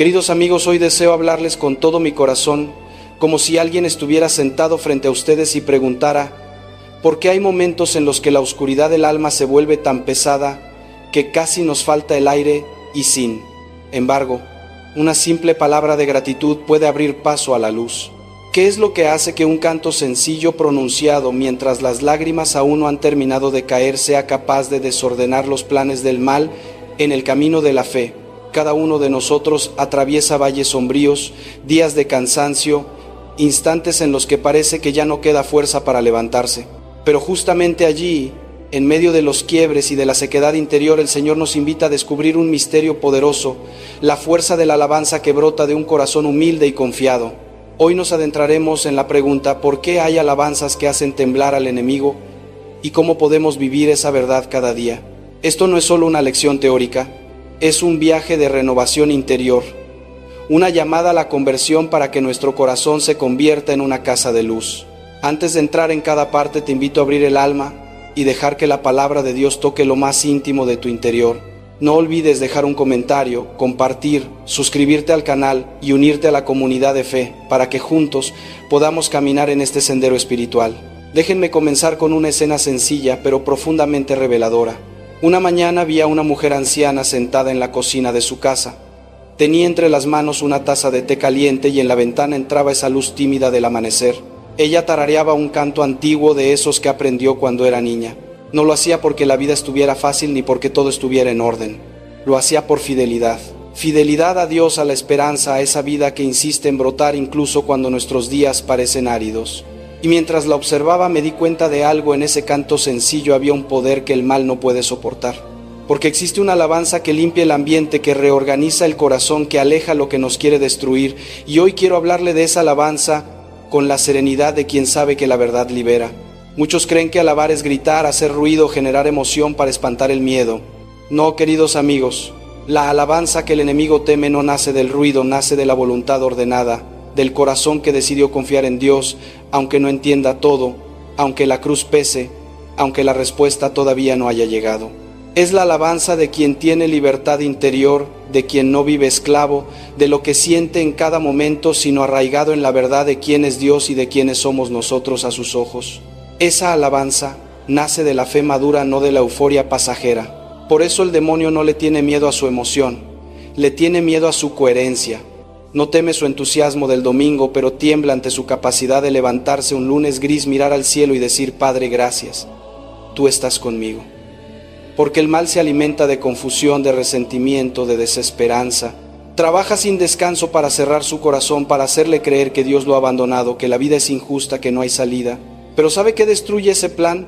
Queridos amigos, hoy deseo hablarles con todo mi corazón, como si alguien estuviera sentado frente a ustedes y preguntara, ¿por qué hay momentos en los que la oscuridad del alma se vuelve tan pesada que casi nos falta el aire y sin embargo, una simple palabra de gratitud puede abrir paso a la luz? ¿Qué es lo que hace que un canto sencillo pronunciado mientras las lágrimas aún no han terminado de caer sea capaz de desordenar los planes del mal en el camino de la fe? Cada uno de nosotros atraviesa valles sombríos, días de cansancio, instantes en los que parece que ya no queda fuerza para levantarse. Pero justamente allí, en medio de los quiebres y de la sequedad interior, el Señor nos invita a descubrir un misterio poderoso, la fuerza de la alabanza que brota de un corazón humilde y confiado. Hoy nos adentraremos en la pregunta, ¿por qué hay alabanzas que hacen temblar al enemigo? ¿Y cómo podemos vivir esa verdad cada día? Esto no es solo una lección teórica, es un viaje de renovación interior, una llamada a la conversión para que nuestro corazón se convierta en una casa de luz. Antes de entrar en cada parte, te invito a abrir el alma y dejar que la palabra de Dios toque lo más íntimo de tu interior. No olvides dejar un comentario, compartir, suscribirte al canal y unirte a la comunidad de fe para que juntos podamos caminar en este sendero espiritual. Déjenme comenzar con una escena sencilla pero profundamente reveladora. Una mañana vi a una mujer anciana sentada en la cocina de su casa. Tenía entre las manos una taza de té caliente y en la ventana entraba esa luz tímida del amanecer. Ella tarareaba un canto antiguo de esos que aprendió cuando era niña. No lo hacía porque la vida estuviera fácil ni porque todo estuviera en orden. Lo hacía por fidelidad. Fidelidad a Dios, a la esperanza, a esa vida que insiste en brotar incluso cuando nuestros días parecen áridos. Y mientras la observaba me di cuenta de algo: en ese canto sencillo había un poder que el mal no puede soportar. Porque existe una alabanza que limpia el ambiente, que reorganiza el corazón, que aleja lo que nos quiere destruir. Y hoy quiero hablarle de esa alabanza con la serenidad de quien sabe que la verdad libera. Muchos creen que alabar es gritar, hacer ruido, generar emoción para espantar el miedo. No, queridos amigos, la alabanza que el enemigo teme no nace del ruido, nace de la voluntad ordenada, del corazón que decidió confiar en Dios, aunque no entienda todo, aunque la cruz pese, aunque la respuesta todavía no haya llegado. Es la alabanza de quien tiene libertad interior, de quien no vive esclavo de lo que siente en cada momento, sino arraigado en la verdad de quién es Dios y de quiénes somos nosotros a sus ojos. Esa alabanza nace de la fe madura, no de la euforia pasajera. Por eso el demonio no le tiene miedo a su emoción, le tiene miedo a su coherencia. No teme su entusiasmo del domingo, pero tiembla ante su capacidad de levantarse un lunes gris, mirar al cielo y decir: Padre, gracias, tú estás conmigo. Porque el mal se alimenta de confusión, de resentimiento, de desesperanza. Trabaja sin descanso para cerrar su corazón, para hacerle creer que Dios lo ha abandonado, que la vida es injusta, que no hay salida. Pero ¿sabe qué destruye ese plan?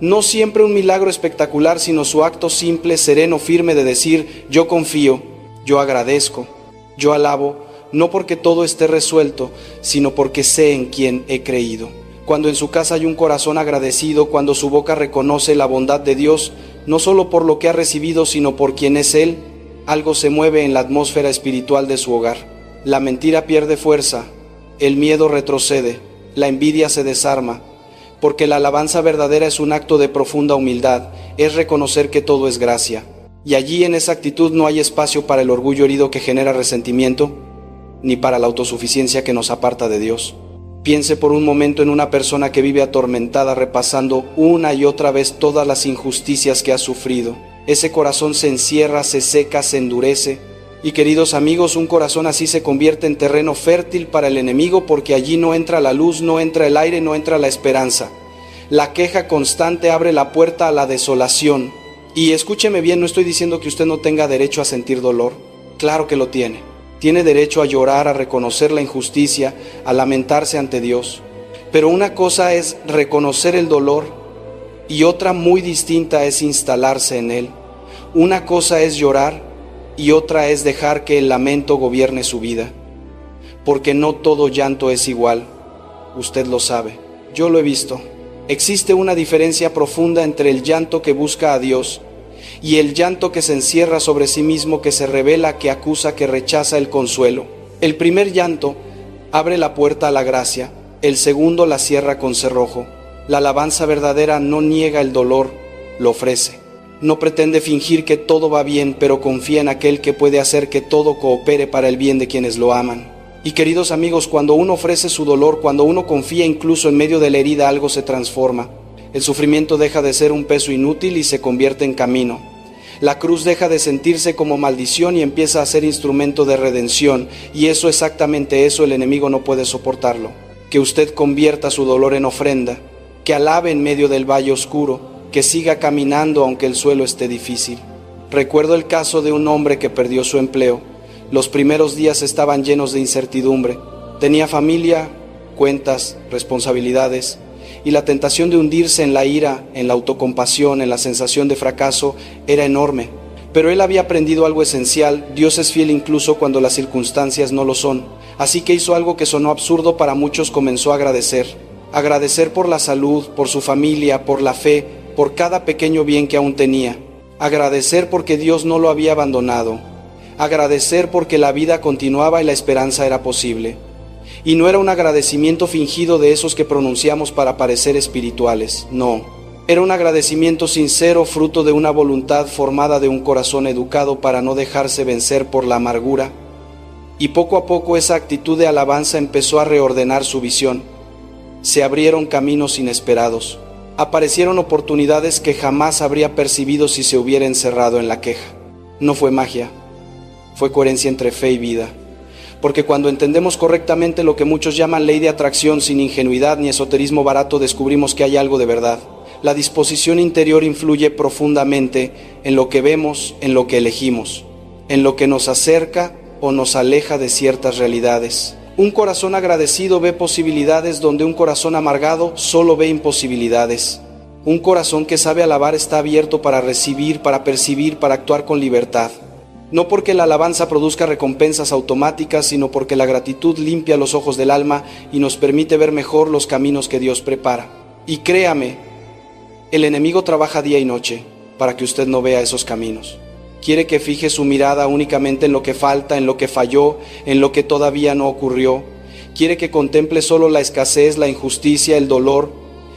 No siempre un milagro espectacular, sino su acto simple, sereno, firme de decir: yo confío, yo agradezco, yo alabo, no porque todo esté resuelto, sino porque sé en quién he creído. Cuando en su casa hay un corazón agradecido, cuando su boca reconoce la bondad de Dios, no solo por lo que ha recibido, sino por quien es Él, algo se mueve en la atmósfera espiritual de su hogar. La mentira pierde fuerza, el miedo retrocede, la envidia se desarma, porque la alabanza verdadera es un acto de profunda humildad, es reconocer que todo es gracia. Y allí, en esa actitud, no hay espacio para el orgullo herido que genera resentimiento, ni para la autosuficiencia que nos aparta de Dios. Piense por un momento en una persona que vive atormentada, repasando una y otra vez todas las injusticias que ha sufrido. Ese corazón se encierra, se seca, se endurece. Y queridos amigos, un corazón así se convierte en terreno fértil para el enemigo, porque allí no entra la luz, no entra el aire, no entra la esperanza. La queja constante abre la puerta a la desolación. Y escúcheme bien, no estoy diciendo que usted no tenga derecho a sentir dolor. Claro que lo tiene. Tiene derecho a llorar, a reconocer la injusticia, a lamentarse ante Dios. Pero una cosa es reconocer el dolor y otra muy distinta es instalarse en él. Una cosa es llorar y otra es dejar que el lamento gobierne su vida. Porque no todo llanto es igual. Usted lo sabe. Yo lo he visto. Existe una diferencia profunda entre el llanto que busca a Dios y el llanto que se encierra sobre sí mismo, que se revela, que acusa, que rechaza el consuelo. El primer llanto abre la puerta a la gracia, el segundo la cierra con cerrojo. La alabanza verdadera no niega el dolor, lo ofrece. No pretende fingir que todo va bien, pero confía en aquel que puede hacer que todo coopere para el bien de quienes lo aman. Y queridos amigos, cuando uno ofrece su dolor, cuando uno confía incluso en medio de la herida, algo se transforma. El sufrimiento deja de ser un peso inútil y se convierte en camino. La cruz deja de sentirse como maldición y empieza a ser instrumento de redención, y exactamente eso el enemigo no puede soportarlo. Que usted convierta su dolor en ofrenda, que alabe en medio del valle oscuro, que siga caminando aunque el suelo esté difícil. Recuerdo el caso de un hombre que perdió su empleo. Los primeros días estaban llenos de incertidumbre. Tenía familia, cuentas, responsabilidades, y la tentación de hundirse en la ira, en la autocompasión, en la sensación de fracaso, era enorme. Pero él había aprendido algo esencial: Dios es fiel incluso cuando las circunstancias no lo son. Así que hizo algo que sonó absurdo para muchos: comenzó a agradecer. Agradecer por la salud, por su familia, por la fe, por cada pequeño bien que aún tenía. Agradecer porque Dios no lo había abandonado. Agradecer porque la vida continuaba y la esperanza era posible. Y no era un agradecimiento fingido de esos que pronunciamos para parecer espirituales, no. Era un agradecimiento sincero, fruto de una voluntad formada de un corazón educado para no dejarse vencer por la amargura. Y poco a poco esa actitud de alabanza empezó a reordenar su visión. Se abrieron caminos inesperados. Aparecieron oportunidades que jamás habría percibido si se hubiera encerrado en la queja. No fue magia, fue coherencia entre fe y vida. Porque cuando entendemos correctamente lo que muchos llaman ley de atracción, sin ingenuidad ni esoterismo barato, descubrimos que hay algo de verdad. La disposición interior influye profundamente en lo que vemos, en lo que elegimos, en lo que nos acerca o nos aleja de ciertas realidades. Un corazón agradecido ve posibilidades donde un corazón amargado solo ve imposibilidades. Un corazón que sabe alabar está abierto para recibir, para percibir, para actuar con libertad. No porque la alabanza produzca recompensas automáticas, sino porque la gratitud limpia los ojos del alma y nos permite ver mejor los caminos que Dios prepara. Y créame, el enemigo trabaja día y noche para que usted no vea esos caminos. Quiere que fije su mirada únicamente en lo que falta, en lo que falló, en lo que todavía no ocurrió. Quiere que contemple solo la escasez, la injusticia, el dolor,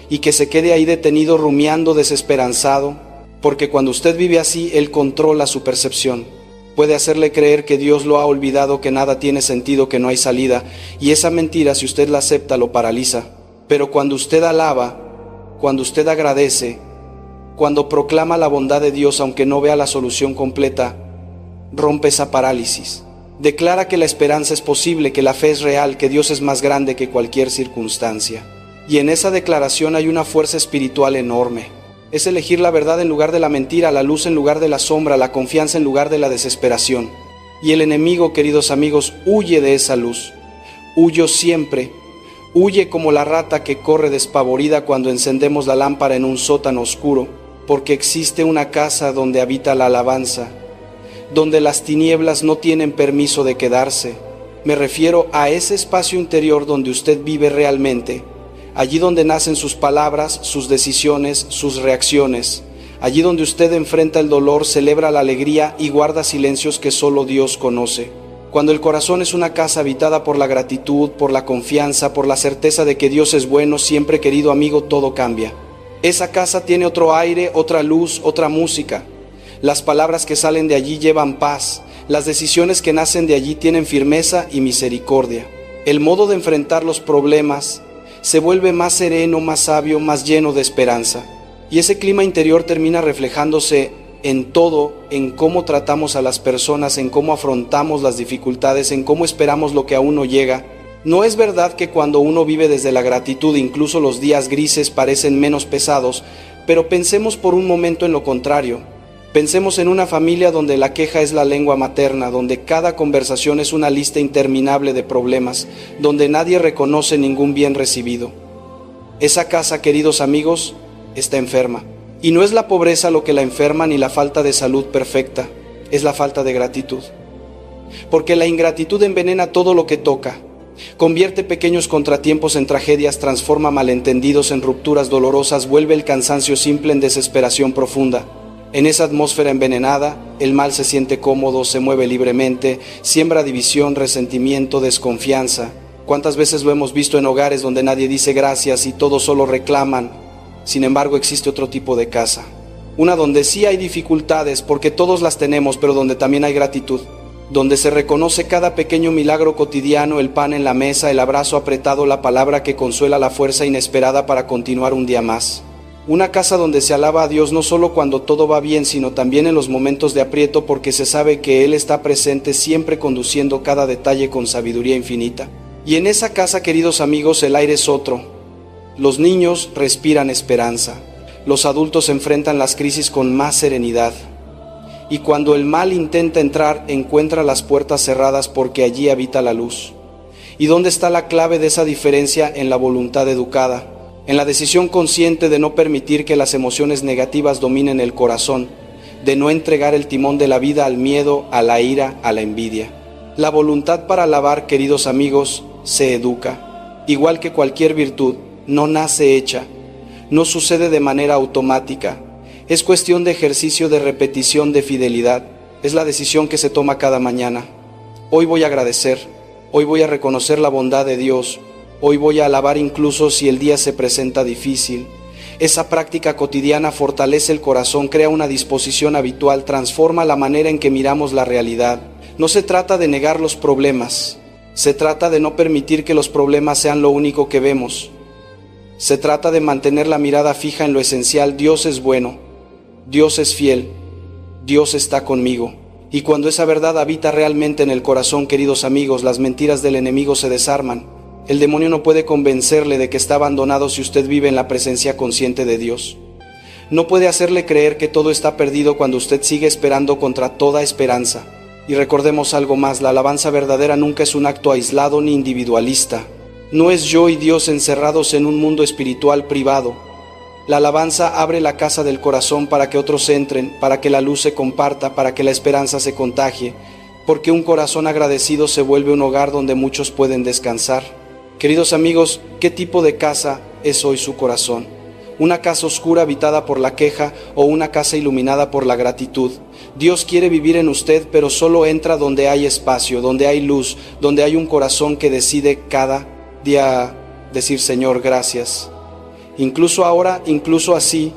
y que se quede ahí detenido, rumiando, desesperanzado, porque cuando usted vive así, Él controla su percepción. Puede hacerle creer que Dios lo ha olvidado, que nada tiene sentido, que no hay salida, y esa mentira, si usted la acepta, lo paraliza. Pero cuando usted alaba, cuando usted agradece, cuando proclama la bondad de Dios aunque no vea la solución completa, rompe esa parálisis. Declara que la esperanza es posible, que la fe es real, que Dios es más grande que cualquier circunstancia. Y en esa declaración hay una fuerza espiritual enorme. Es elegir la verdad en lugar de la mentira, la luz en lugar de la sombra, la confianza en lugar de la desesperación. Y el enemigo, queridos amigos, huye de esa luz. Huyó siempre. Huye como la rata que corre despavorida cuando encendemos la lámpara en un sótano oscuro, porque existe una casa donde habita la alabanza, donde las tinieblas no tienen permiso de quedarse. Me refiero a ese espacio interior donde usted vive realmente, allí donde nacen sus palabras, sus decisiones, sus reacciones, allí donde usted enfrenta el dolor, celebra la alegría y guarda silencios que solo Dios conoce. Cuando el corazón es una casa habitada por la gratitud, por la confianza, por la certeza de que Dios es bueno, siempre, querido amigo, todo cambia. Esa casa tiene otro aire, otra luz, otra música. Las palabras que salen de allí llevan paz. Las decisiones que nacen de allí tienen firmeza y misericordia. El modo de enfrentar los problemas se vuelve más sereno, más sabio, más lleno de esperanza. Y ese clima interior termina reflejándose en todo, en cómo tratamos a las personas, en cómo afrontamos las dificultades, en cómo esperamos lo que aún no llega. No es verdad que cuando uno vive desde la gratitud, incluso los días grises parecen menos pesados, pero pensemos por un momento en lo contrario. Pensemos en una familia donde la queja es la lengua materna, donde cada conversación es una lista interminable de problemas, donde nadie reconoce ningún bien recibido. Esa casa, queridos amigos, está enferma. Y no es la pobreza lo que la enferma ni la falta de salud perfecta, es la falta de gratitud. Porque la ingratitud envenena todo lo que toca. Convierte pequeños contratiempos en tragedias, transforma malentendidos en rupturas dolorosas, vuelve el cansancio simple en desesperación profunda. En esa atmósfera envenenada, el mal se siente cómodo, se mueve libremente, siembra división, resentimiento, desconfianza. ¿Cuántas veces lo hemos visto en hogares donde nadie dice gracias y todos solo reclaman? Sin embargo, existe otro tipo de casa. Una donde sí hay dificultades, porque todos las tenemos, pero donde también hay gratitud. Donde se reconoce cada pequeño milagro cotidiano, el pan en la mesa, el abrazo apretado, la palabra que consuela, la fuerza inesperada para continuar un día más. Una casa donde se alaba a Dios no solo cuando todo va bien, sino también en los momentos de aprieto, porque se sabe que Él está presente siempre conduciendo cada detalle con sabiduría infinita. Y en esa casa, queridos amigos, el aire es otro. Los niños respiran esperanza. Los adultos enfrentan las crisis con más serenidad. Y cuando el mal intenta entrar, encuentra las puertas cerradas porque allí habita la luz. ¿Y dónde está la clave de esa diferencia? En la voluntad educada, en la decisión consciente de no permitir que las emociones negativas dominen el corazón, de no entregar el timón de la vida al miedo, a la ira, a la envidia. La voluntad para alabar, queridos amigos, se educa. Igual que cualquier virtud, no nace hecha, no sucede de manera automática. Es cuestión de ejercicio, de repetición, de fidelidad. Es la decisión que se toma cada mañana. Hoy voy a agradecer, hoy voy a reconocer la bondad de Dios, hoy voy a alabar incluso si el día se presenta difícil. Esa práctica cotidiana fortalece el corazón, crea una disposición habitual, transforma la manera en que miramos la realidad. No se trata de negar los problemas, se trata de no permitir que los problemas sean lo único que vemos. Se trata de mantener la mirada fija en lo esencial. Dios es bueno, Dios es fiel, Dios está conmigo. Y cuando esa verdad habita realmente en el corazón, queridos amigos, las mentiras del enemigo se desarman. El demonio no puede convencerle de que está abandonado si usted vive en la presencia consciente de Dios. No puede hacerle creer que todo está perdido cuando usted sigue esperando contra toda esperanza. Y recordemos algo más, la alabanza verdadera nunca es un acto aislado ni individualista. No es yo y Dios encerrados en un mundo espiritual privado. La alabanza abre la casa del corazón para que otros entren, para que la luz se comparta, para que la esperanza se contagie, porque un corazón agradecido se vuelve un hogar donde muchos pueden descansar. Queridos amigos, ¿qué tipo de casa es hoy su corazón? ¿Una casa oscura habitada por la queja o una casa iluminada por la gratitud? Dios quiere vivir en usted, pero solo entra donde hay espacio, donde hay luz, donde hay un corazón que decide cada día decir: Señor, gracias. Incluso ahora, incluso así,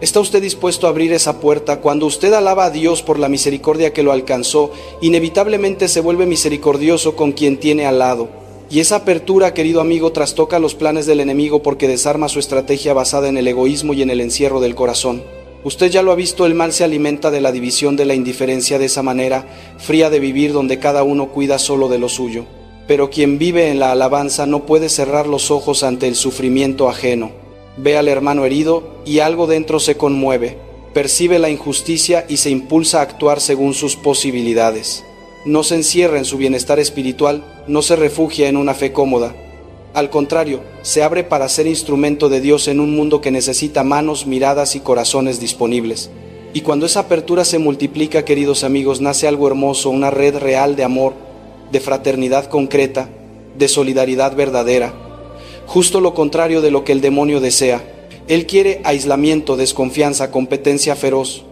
¿está usted dispuesto a abrir esa puerta? Cuando usted alaba a Dios por la misericordia que lo alcanzó, inevitablemente se vuelve misericordioso con quien tiene al lado. Y esa apertura, querido amigo, trastoca los planes del enemigo porque desarma su estrategia basada en el egoísmo y en el encierro del corazón. Usted ya lo ha visto, el mal se alimenta de la división, de la indiferencia, de esa manera fría de vivir donde cada uno cuida solo de lo suyo. Pero quien vive en la alabanza no puede cerrar los ojos ante el sufrimiento ajeno. Ve al hermano herido y algo dentro se conmueve, percibe la injusticia y se impulsa a actuar según sus posibilidades. No se encierra en su bienestar espiritual, no se refugia en una fe cómoda. Al contrario, se abre para ser instrumento de Dios en un mundo que necesita manos, miradas y corazones disponibles. Y cuando esa apertura se multiplica, queridos amigos, nace algo hermoso, una red real de amor, de fraternidad concreta, de solidaridad verdadera. Justo lo contrario de lo que el demonio desea. Él quiere aislamiento, desconfianza, competencia feroz.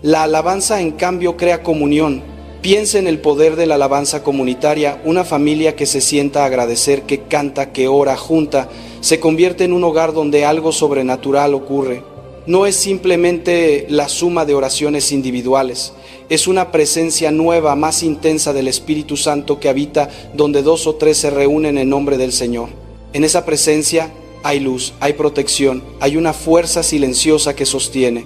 La alabanza, en cambio, crea comunión. Piense en el poder de la alabanza comunitaria. Una familia que se sienta a agradecer, que canta, que ora junta, se convierte en un hogar donde algo sobrenatural ocurre. No es simplemente la suma de oraciones individuales, es una presencia nueva, más intensa del Espíritu Santo que habita donde 2 o 3 se reúnen en nombre del Señor. En esa presencia hay luz, hay protección, hay una fuerza silenciosa que sostiene.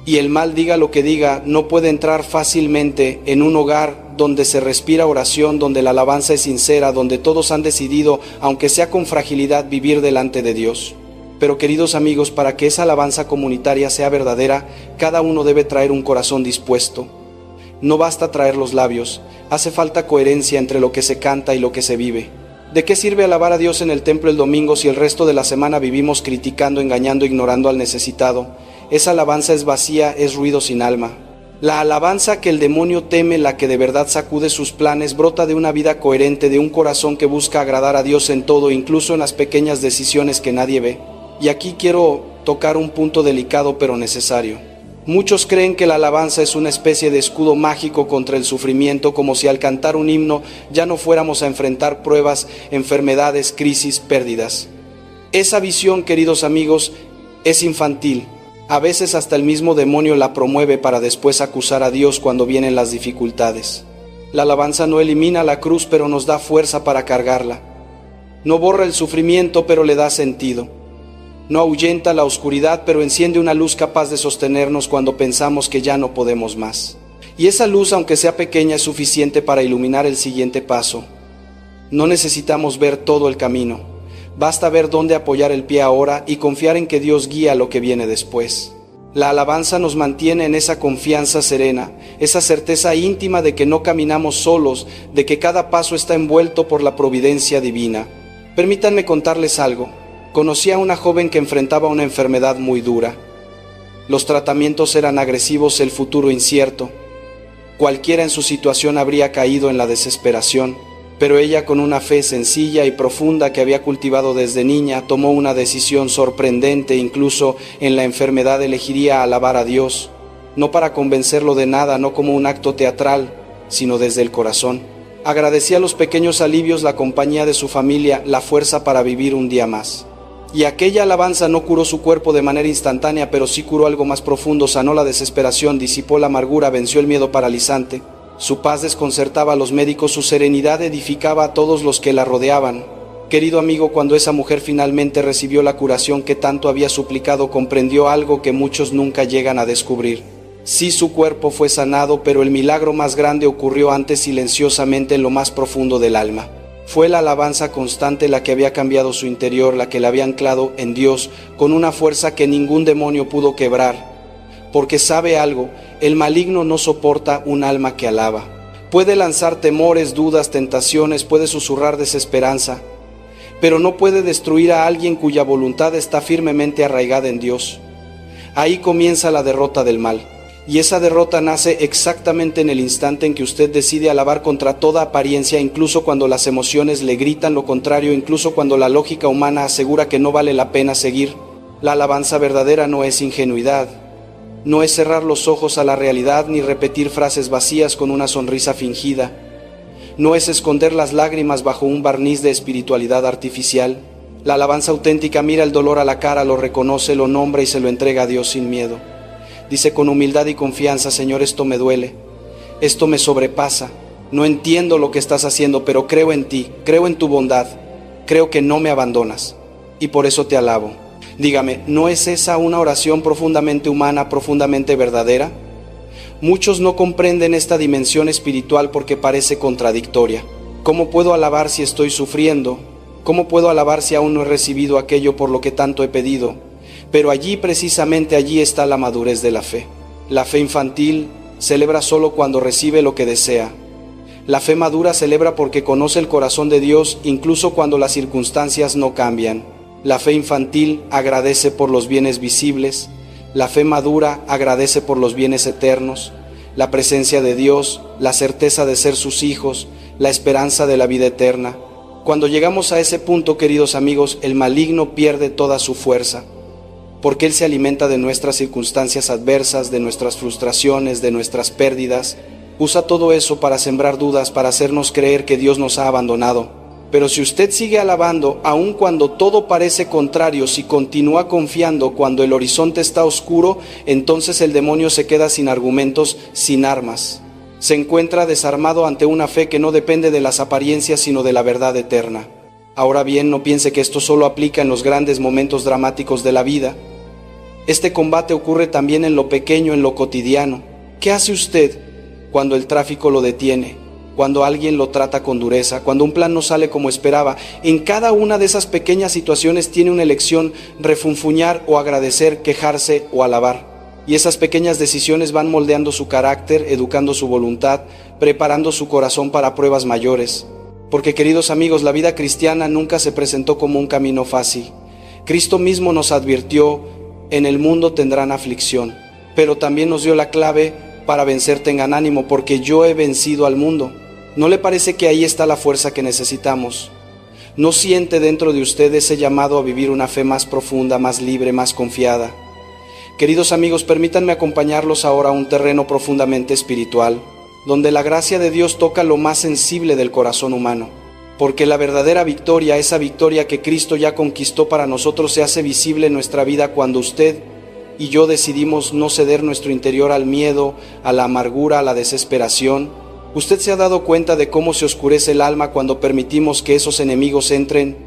Y el mal, diga lo que diga, no puede entrar fácilmente en un hogar donde se respira oración, donde la alabanza es sincera, donde todos han decidido, aunque sea con fragilidad, vivir delante de Dios. Pero queridos amigos, para que esa alabanza comunitaria sea verdadera, cada uno debe traer un corazón dispuesto. No basta traer los labios, hace falta coherencia entre lo que se canta y lo que se vive. ¿De qué sirve alabar a Dios en el templo el domingo si el resto de la semana vivimos criticando, engañando, ignorando al necesitado? Esa alabanza es vacía, es ruido sin alma. La alabanza que el demonio teme, la que de verdad sacude sus planes, brota de una vida coherente, de un corazón que busca agradar a Dios en todo, incluso en las pequeñas decisiones que nadie ve. Y aquí quiero tocar un punto delicado pero necesario. Muchos creen que la alabanza es una especie de escudo mágico contra el sufrimiento, como si al cantar un himno ya no fuéramos a enfrentar pruebas, enfermedades, crisis, pérdidas. Esa visión, queridos amigos, es infantil. A veces hasta el mismo demonio la promueve para después acusar a Dios cuando vienen las dificultades. La alabanza no elimina la cruz, pero nos da fuerza para cargarla. No borra el sufrimiento, pero le da sentido. No ahuyenta la oscuridad, pero enciende una luz capaz de sostenernos cuando pensamos que ya no podemos más. Y esa luz, aunque sea pequeña, es suficiente para iluminar el siguiente paso. No necesitamos ver todo el camino. Basta ver dónde apoyar el pie ahora y confiar en que Dios guía lo que viene después. La alabanza nos mantiene en esa confianza serena, esa certeza íntima de que no caminamos solos, de que cada paso está envuelto por la providencia divina. Permítanme contarles algo. Conocí a una joven que enfrentaba una enfermedad muy dura. Los tratamientos eran agresivos, el futuro incierto. Cualquiera en su situación habría caído en la desesperación, pero ella, con una fe sencilla y profunda que había cultivado desde niña, tomó una decisión sorprendente. Incluso en la enfermedad elegiría alabar a Dios, no para convencerlo de nada, no como un acto teatral, sino desde el corazón. Agradecía los pequeños alivios, la compañía de su familia, la fuerza para vivir un día más. Y aquella alabanza no curó su cuerpo de manera instantánea, pero sí curó algo más profundo, sanó la desesperación, disipó la amargura, venció el miedo paralizante. Su paz desconcertaba a los médicos, su serenidad edificaba a todos los que la rodeaban. Querido amigo, cuando esa mujer finalmente recibió la curación que tanto había suplicado, comprendió algo que muchos nunca llegan a descubrir. Sí, su cuerpo fue sanado, pero el milagro más grande ocurrió antes, silenciosamente en lo más profundo del alma. Fue la alabanza constante la que había cambiado su interior, la que la había anclado en Dios con una fuerza que ningún demonio pudo quebrar. Porque sabe algo, el maligno no soporta un alma que alaba. Puede lanzar temores, dudas, tentaciones, puede susurrar desesperanza, pero no puede destruir a alguien cuya voluntad está firmemente arraigada en Dios. Ahí comienza la derrota del mal. Y esa derrota nace exactamente en el instante en que usted decide alabar contra toda apariencia, incluso cuando las emociones le gritan lo contrario, incluso cuando la lógica humana asegura que no vale la pena seguir. La alabanza verdadera no es ingenuidad, no es cerrar los ojos a la realidad ni repetir frases vacías con una sonrisa fingida, no es esconder las lágrimas bajo un barniz de espiritualidad artificial. La alabanza auténtica mira el dolor a la cara, lo reconoce, lo nombra y se lo entrega a Dios sin miedo. Dice con humildad y confianza: Señor, esto me duele, esto me sobrepasa, no entiendo lo que estás haciendo, pero creo en ti, creo en tu bondad, creo que no me abandonas, y por eso te alabo. Dígame, ¿no es esa una oración profundamente humana, profundamente verdadera? Muchos no comprenden esta dimensión espiritual porque parece contradictoria. ¿Cómo puedo alabar si estoy sufriendo? ¿Cómo puedo alabar si aún no he recibido aquello por lo que tanto he pedido? Pero allí, precisamente allí, está la madurez de la fe. La fe infantil celebra solo cuando recibe lo que desea. La fe madura celebra porque conoce el corazón de Dios, incluso cuando las circunstancias no cambian. La fe infantil agradece por los bienes visibles. La fe madura agradece por los bienes eternos, la presencia de Dios, la certeza de ser sus hijos, la esperanza de la vida eterna. Cuando llegamos a ese punto, queridos amigos, el maligno pierde toda su fuerza, porque él se alimenta de nuestras circunstancias adversas, de nuestras frustraciones, de nuestras pérdidas. Usa todo eso para sembrar dudas, para hacernos creer que Dios nos ha abandonado. Pero si usted sigue alabando, aun cuando todo parece contrario, si continúa confiando cuando el horizonte está oscuro, entonces el demonio se queda sin argumentos, sin armas. Se encuentra desarmado ante una fe que no depende de las apariencias, sino de la verdad eterna. Ahora bien, no piense que esto solo aplica en los grandes momentos dramáticos de la vida. Este combate ocurre también en lo pequeño, en lo cotidiano. ¿Qué hace usted cuando el tráfico lo detiene? Cuando alguien lo trata con dureza, cuando un plan no sale como esperaba. En cada una de esas pequeñas situaciones tiene una elección: refunfuñar o agradecer, quejarse o alabar. Y esas pequeñas decisiones van moldeando su carácter, educando su voluntad, preparando su corazón para pruebas mayores. Porque, queridos amigos, la vida cristiana nunca se presentó como un camino fácil. Cristo mismo nos advirtió: en el mundo tendrán aflicción, pero también nos dio la clave para vencer. Tengan ánimo, porque yo he vencido al mundo. ¿No le parece que ahí está la fuerza que necesitamos? ¿No siente dentro de usted ese llamado a vivir una fe más profunda, más libre, más confiada? Queridos amigos, permítanme acompañarlos ahora a un terreno profundamente espiritual, donde la gracia de Dios toca lo más sensible del corazón humano. Porque la verdadera victoria, esa victoria que Cristo ya conquistó para nosotros, se hace visible en nuestra vida cuando usted y yo decidimos no ceder nuestro interior al miedo, a la amargura, a la desesperación. ¿Usted se ha dado cuenta de cómo se oscurece el alma cuando permitimos que esos enemigos entren?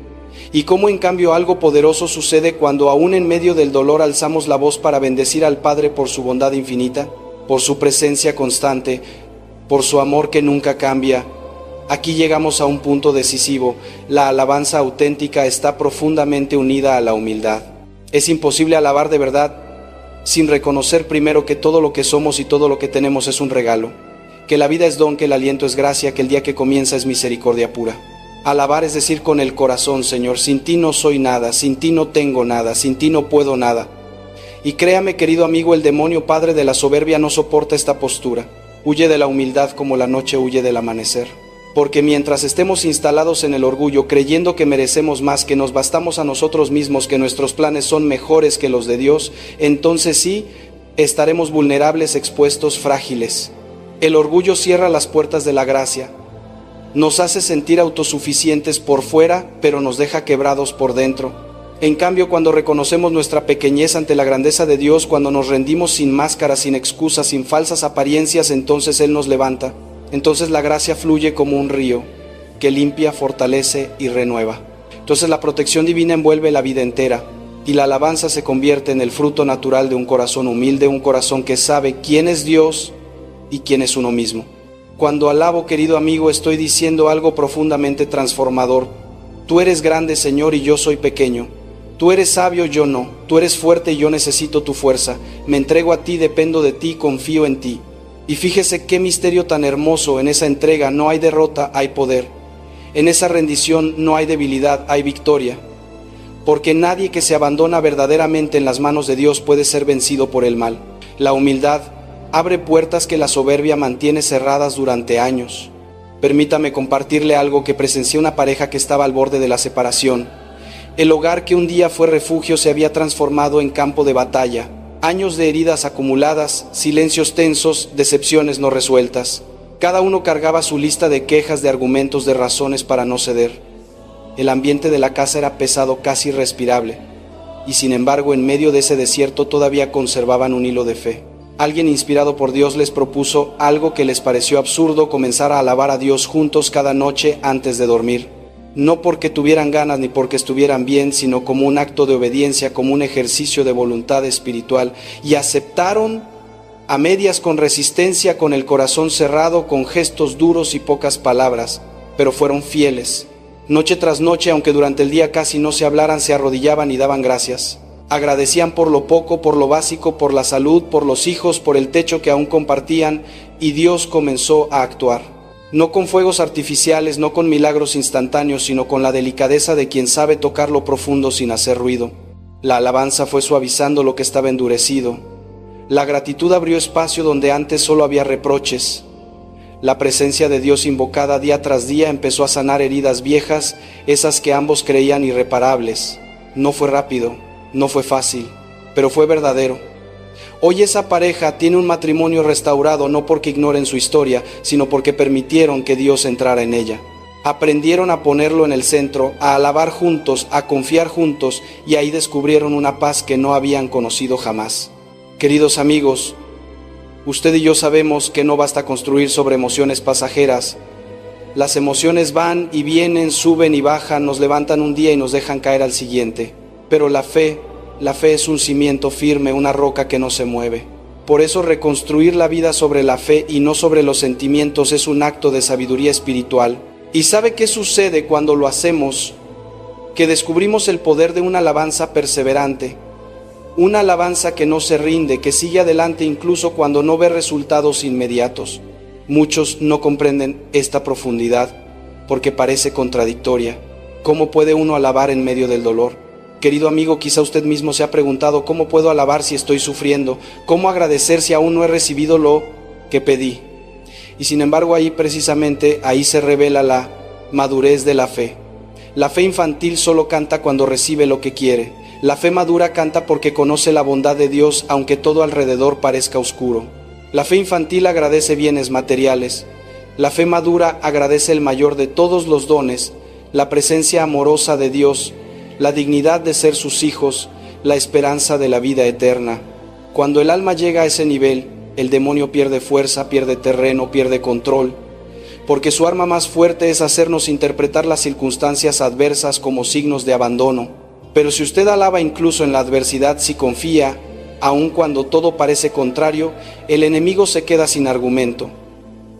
Y cómo en cambio algo poderoso sucede cuando aún en medio del dolor alzamos la voz para bendecir al Padre por su bondad infinita, por su presencia constante, por su amor que nunca cambia. Aquí llegamos a un punto decisivo. La alabanza auténtica está profundamente unida a la humildad. Es imposible alabar de verdad sin reconocer primero que todo lo que somos y todo lo que tenemos es un regalo, que la vida es don, que el aliento es gracia, que el día que comienza es misericordia pura. Alabar es decir con el corazón: Señor, sin ti no soy nada, sin ti no tengo nada, sin ti no puedo nada. Y créame, querido amigo, el demonio padre de la soberbia no soporta esta postura. Huye de la humildad como la noche huye del amanecer. Porque mientras estemos instalados en el orgullo, creyendo que merecemos más, que nos bastamos a nosotros mismos, que nuestros planes son mejores que los de Dios, entonces sí, estaremos vulnerables, expuestos, frágiles. El orgullo cierra las puertas de la gracia. Nos hace sentir autosuficientes por fuera, pero nos deja quebrados por dentro. En cambio, cuando reconocemos nuestra pequeñez ante la grandeza de Dios, cuando nos rendimos sin máscaras, sin excusas, sin falsas apariencias, entonces Él nos levanta. Entonces la gracia fluye como un río que limpia, fortalece y renueva. Entonces la protección divina envuelve la vida entera y la alabanza se convierte en el fruto natural de un corazón humilde, un corazón que sabe quién es Dios y quién es uno mismo. Cuando alabo, querido amigo, estoy diciendo algo profundamente transformador. Tú eres grande, Señor, y yo soy pequeño. Tú eres sabio, yo no. Tú eres fuerte y yo necesito tu fuerza. Me entrego a ti, dependo de ti, confío en ti. Y fíjese qué misterio tan hermoso. En esa entrega no hay derrota, hay poder. En esa rendición no hay debilidad, hay victoria. Porque nadie que se abandona verdaderamente en las manos de Dios puede ser vencido por el mal. La humildad abre puertas que la soberbia mantiene cerradas durante años. Permítame compartirle algo que presencié una pareja que estaba al borde de la separación. El hogar que un día fue refugio se había transformado en campo de batalla. Años de heridas acumuladas, silencios tensos, decepciones no resueltas. Cada uno cargaba su lista de quejas, de argumentos, de razones para no ceder. El ambiente de la casa era pesado, casi irrespirable. Y sin embargo, en medio de ese desierto todavía conservaban un hilo de fe. Alguien inspirado por Dios les propuso algo que les pareció absurdo: comenzar a alabar a Dios juntos cada noche antes de dormir. No porque tuvieran ganas ni porque estuvieran bien, sino como un acto de obediencia, como un ejercicio de voluntad espiritual. Y aceptaron a medias, con resistencia, con el corazón cerrado, con gestos duros y pocas palabras, pero fueron fieles. Noche tras noche, aunque durante el día casi no se hablaran, se arrodillaban y daban gracias. Agradecían por lo poco, por lo básico, por la salud, por los hijos, por el techo que aún compartían, y Dios comenzó a actuar. No con fuegos artificiales, no con milagros instantáneos, sino con la delicadeza de quien sabe tocar lo profundo sin hacer ruido. La alabanza fue suavizando lo que estaba endurecido. La gratitud abrió espacio donde antes solo había reproches. La presencia de Dios invocada día tras día empezó a sanar heridas viejas, esas que ambos creían irreparables. No fue rápido, no fue fácil, pero fue verdadero. Hoy esa pareja tiene un matrimonio restaurado, no porque ignoren su historia, sino porque permitieron que Dios entrara en ella. Aprendieron a ponerlo en el centro, a alabar juntos, a confiar juntos, y ahí descubrieron una paz que no habían conocido jamás. Queridos amigos, usted y yo sabemos que no basta construir sobre emociones pasajeras. Las emociones van y vienen, suben y bajan, nos levantan un día y nos dejan caer al siguiente. Pero la fe es un cimiento firme, una roca que no se mueve. Por eso reconstruir la vida sobre la fe y no sobre los sentimientos es un acto de sabiduría espiritual. ¿Y sabe qué sucede cuando lo hacemos? Que descubrimos el poder de una alabanza perseverante. Una alabanza que no se rinde, que sigue adelante incluso cuando no ve resultados inmediatos. Muchos no comprenden esta profundidad porque parece contradictoria. ¿Cómo puede uno alabar en medio del dolor? Querido amigo, quizá usted mismo se ha preguntado: ¿cómo puedo alabar si estoy sufriendo? ¿Cómo agradecer si aún no he recibido lo que pedí? Y sin embargo, precisamente ahí se revela la madurez de la fe. La fe infantil solo canta cuando recibe lo que quiere. La fe madura canta porque conoce la bondad de Dios, aunque todo alrededor parezca oscuro. La fe infantil agradece bienes materiales. La fe madura agradece el mayor de todos los dones, la presencia amorosa de Dios, la dignidad de ser sus hijos, la esperanza de la vida eterna. Cuando el alma llega a ese nivel, el demonio pierde fuerza, pierde terreno, pierde control, porque su arma más fuerte es hacernos interpretar las circunstancias adversas como signos de abandono. Pero si usted alaba incluso en la adversidad, si confía, aun cuando todo parece contrario, el enemigo se queda sin argumento.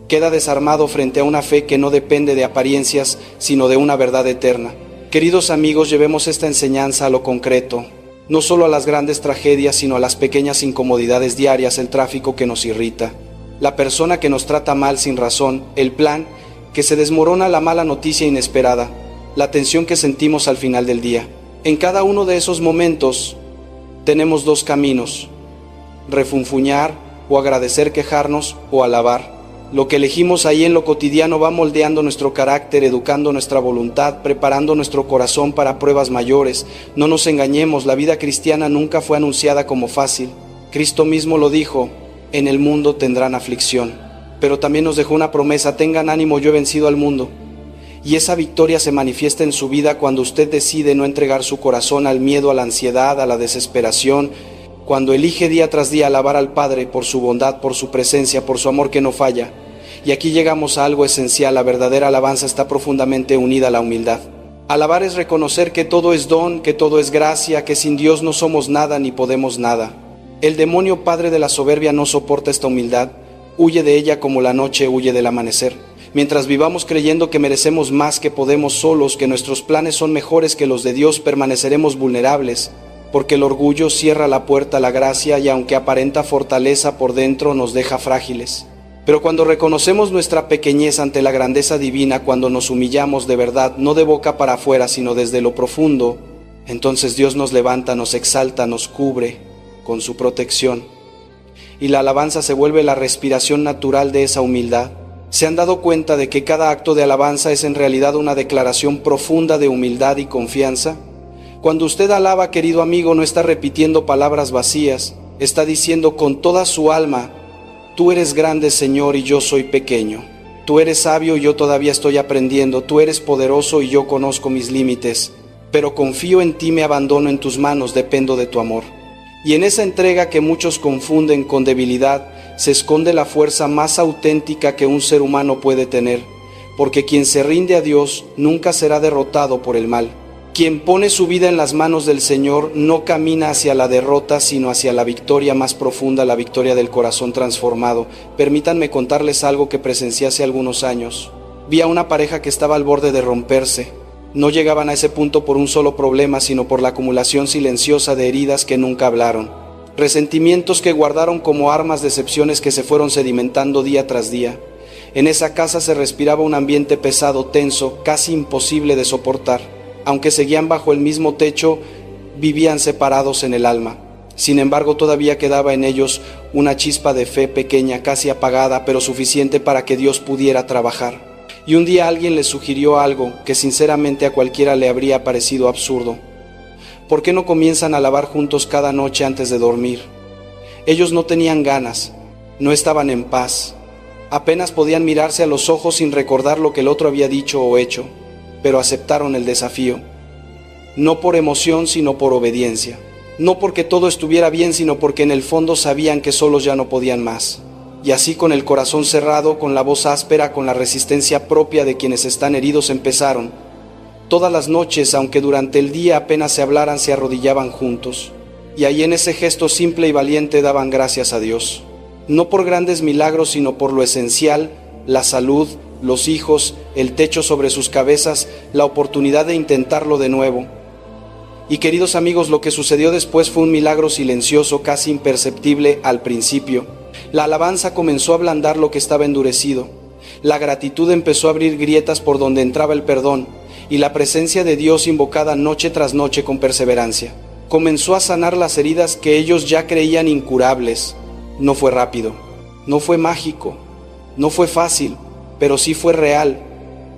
Queda desarmado frente a una fe que no depende de apariencias, sino de una verdad eterna. Queridos amigos, llevemos esta enseñanza a lo concreto, no solo a las grandes tragedias, sino a las pequeñas incomodidades diarias, el tráfico que nos irrita, la persona que nos trata mal sin razón, el plan que se desmorona, la mala noticia inesperada, la tensión que sentimos al final del día. En cada uno de esos momentos tenemos dos caminos: refunfuñar o agradecer, quejarnos o alabar. Lo que elegimos ahí en lo cotidiano va moldeando nuestro carácter, educando nuestra voluntad, preparando nuestro corazón para pruebas mayores. No nos engañemos, la vida cristiana nunca fue anunciada como fácil. Cristo mismo lo dijo: en el mundo tendrán aflicción. Pero también nos dejó una promesa: tengan ánimo, yo he vencido al mundo. Y esa victoria se manifiesta en su vida cuando usted decide no entregar su corazón al miedo, a la ansiedad, a la desesperación, cuando elige día tras día alabar al Padre por su bondad, por su presencia, por su amor que no falla. Y aquí llegamos a algo esencial: la verdadera alabanza está profundamente unida a la humildad. Alabar es reconocer que todo es don, que todo es gracia, que sin Dios no somos nada ni podemos nada. El demonio padre de la soberbia no soporta esta humildad, huye de ella como la noche huye del amanecer. Mientras vivamos creyendo que merecemos más, que podemos solos, que nuestros planes son mejores que los de Dios, permaneceremos vulnerables, porque el orgullo cierra la puerta a la gracia y aunque aparenta fortaleza, por dentro nos deja frágiles. Pero cuando reconocemos nuestra pequeñez ante la grandeza divina, cuando nos humillamos de verdad, no de boca para afuera, sino desde lo profundo, entonces Dios nos levanta, nos exalta, nos cubre con su protección. Y la alabanza se vuelve la respiración natural de esa humildad. ¿Se han dado cuenta de que cada acto de alabanza es en realidad una declaración profunda de humildad y confianza? Cuando usted alaba, querido amigo, no está repitiendo palabras vacías, está diciendo con toda su alma: tú eres grande, Señor, y yo soy pequeño. Tú eres sabio y yo todavía estoy aprendiendo. Tú eres poderoso y yo conozco mis límites. Pero confío en ti, me abandono en tus manos, dependo de tu amor. Y en esa entrega que muchos confunden con debilidad, se esconde la fuerza más auténtica que un ser humano puede tener, porque quien se rinde a Dios nunca será derrotado por el mal. Quien pone su vida en las manos del Señor no camina hacia la derrota, sino hacia la victoria más profunda, la victoria del corazón transformado. Permítanme contarles algo que presencié hace algunos años. Vi a una pareja que estaba al borde de romperse. No llegaban a ese punto por un solo problema, sino por la acumulación silenciosa de heridas que nunca hablaron. Resentimientos que guardaron como armas, decepciones que se fueron sedimentando día tras día. En esa casa se respiraba un ambiente pesado, tenso, casi imposible de soportar. Aunque seguían bajo el mismo techo, vivían separados en el alma. Sin embargo, todavía quedaba en ellos una chispa de fe pequeña, casi apagada, pero suficiente para que Dios pudiera trabajar. Y un día alguien les sugirió algo que sinceramente a cualquiera le habría parecido absurdo. ¿Por qué no comienzan a alabar juntos cada noche antes de dormir? Ellos no tenían ganas, no estaban en paz, apenas podían mirarse a los ojos sin recordar lo que el otro había dicho o hecho, pero aceptaron el desafío, no por emoción sino por obediencia, no porque todo estuviera bien sino porque en el fondo sabían que solos ya no podían más. Y así, con el corazón cerrado, con la voz áspera, con la resistencia propia de quienes están heridos, empezaron. Todas las noches, aunque durante el día apenas se hablaran, se arrodillaban juntos. Y ahí, en ese gesto simple y valiente, daban gracias a Dios. No por grandes milagros, sino por lo esencial: la salud, los hijos, el techo sobre sus cabezas, la oportunidad de intentarlo de nuevo. Y queridos amigos, lo que sucedió después fue un milagro silencioso, casi imperceptible al principio. La alabanza comenzó a ablandar lo que estaba endurecido. La gratitud empezó a abrir grietas por donde entraba el perdón, y la presencia de Dios, invocada noche tras noche con perseverancia, comenzó a sanar las heridas que ellos ya creían incurables. No fue rápido, no fue mágico, no fue fácil, pero sí fue real.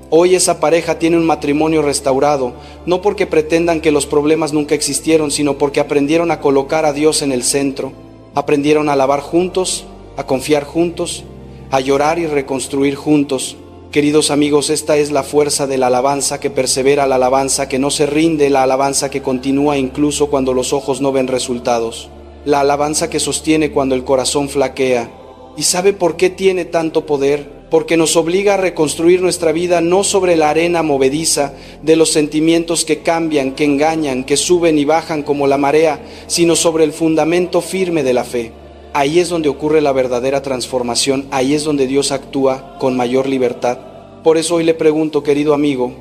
Hoy esa pareja tiene un matrimonio restaurado, no porque pretendan que los problemas nunca existieron, sino porque aprendieron a colocar a Dios en el centro. Aprendieron a alabar juntos, a confiar juntos, a llorar y reconstruir juntos. Queridos amigos, esta es la fuerza de la alabanza que persevera, la alabanza que no se rinde, la alabanza que continúa incluso cuando los ojos no ven resultados. la alabanza que sostiene cuando el corazón flaquea. ¿Y sabe por qué tiene tanto poder? Porque nos obliga a reconstruir nuestra vida no sobre la arena movediza de los sentimientos que cambian, que engañan, que suben y bajan como la marea, sino sobre el fundamento firme de la fe. Ahí es donde ocurre la verdadera transformación, ahí es donde Dios actúa con mayor libertad. Por eso hoy le pregunto, querido amigo,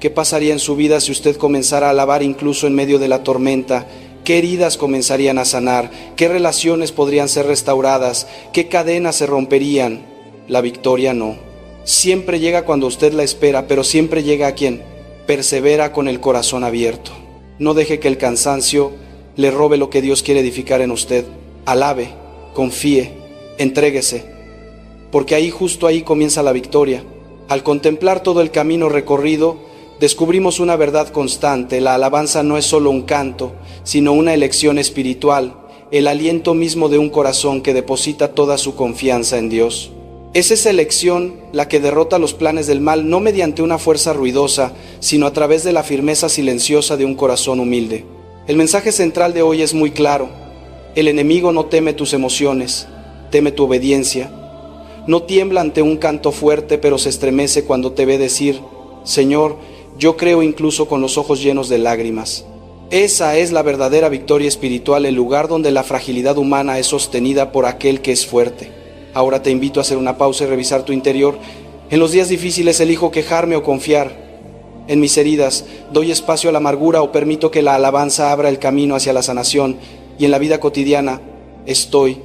¿qué pasaría en su vida si usted comenzara a alabar incluso en medio de la tormenta? ¿Qué heridas comenzarían a sanar? ¿Qué relaciones podrían ser restauradas? ¿Qué cadenas se romperían? La victoria no. Siempre llega cuando usted la espera, pero siempre llega a quien persevera con el corazón abierto. No deje que el cansancio le robe lo que Dios quiere edificar en usted. Alabe, confíe, entréguese, porque ahí, justo ahí, comienza la victoria. Al contemplar todo el camino recorrido, descubrimos una verdad constante: la alabanza no es solo un canto, sino una elección espiritual, el aliento mismo de un corazón que deposita toda su confianza en Dios. Es esa elección la que derrota los planes del mal, no mediante una fuerza ruidosa, sino a través de la firmeza silenciosa de un corazón humilde. El mensaje central de hoy es muy claro: el enemigo no teme tus emociones, teme tu obediencia. No tiembla ante un canto fuerte, pero se estremece cuando te ve decir: Señor, yo creo, incluso con los ojos llenos de lágrimas. Esa es la verdadera victoria espiritual, el lugar donde la fragilidad humana es sostenida por aquel que es fuerte. Ahora te invito a hacer una pausa y revisar tu interior. En los días difíciles elijo quejarme o confiar. En mis heridas doy espacio a la amargura o permito que la alabanza abra el camino hacia la sanación. Y en la vida cotidiana estoy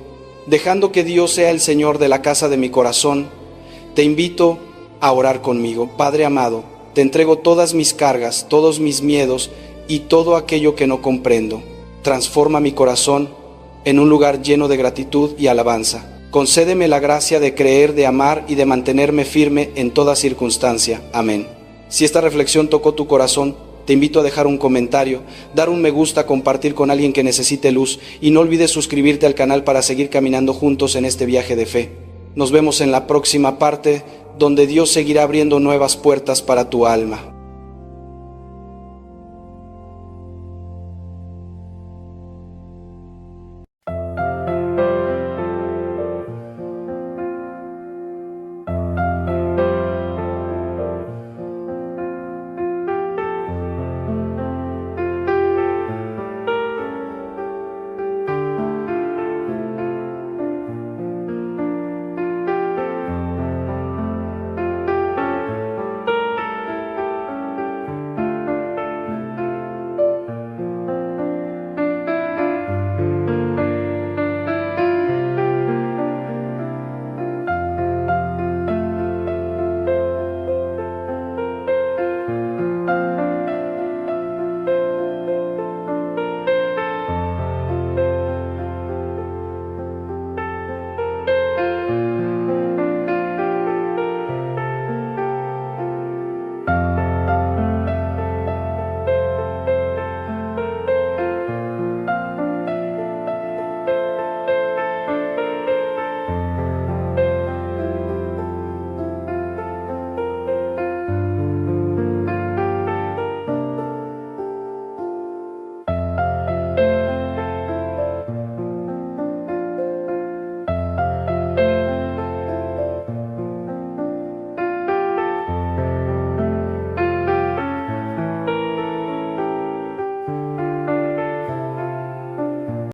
dejando que Dios sea el Señor de la casa de mi corazón. Te invito a orar conmigo. Padre amado, te entrego todas mis cargas, todos mis miedos y todo aquello que no comprendo. Transforma mi corazón en un lugar lleno de gratitud y alabanza. Concédeme la gracia de creer, de amar y de mantenerme firme en toda circunstancia. Amén. Si esta reflexión tocó tu corazón, te invito a dejar un comentario, dar un me gusta, compartir con alguien que necesite luz y no olvides suscribirte al canal para seguir caminando juntos en este viaje de fe. Nos vemos en la próxima parte, donde Dios seguirá abriendo nuevas puertas para tu alma.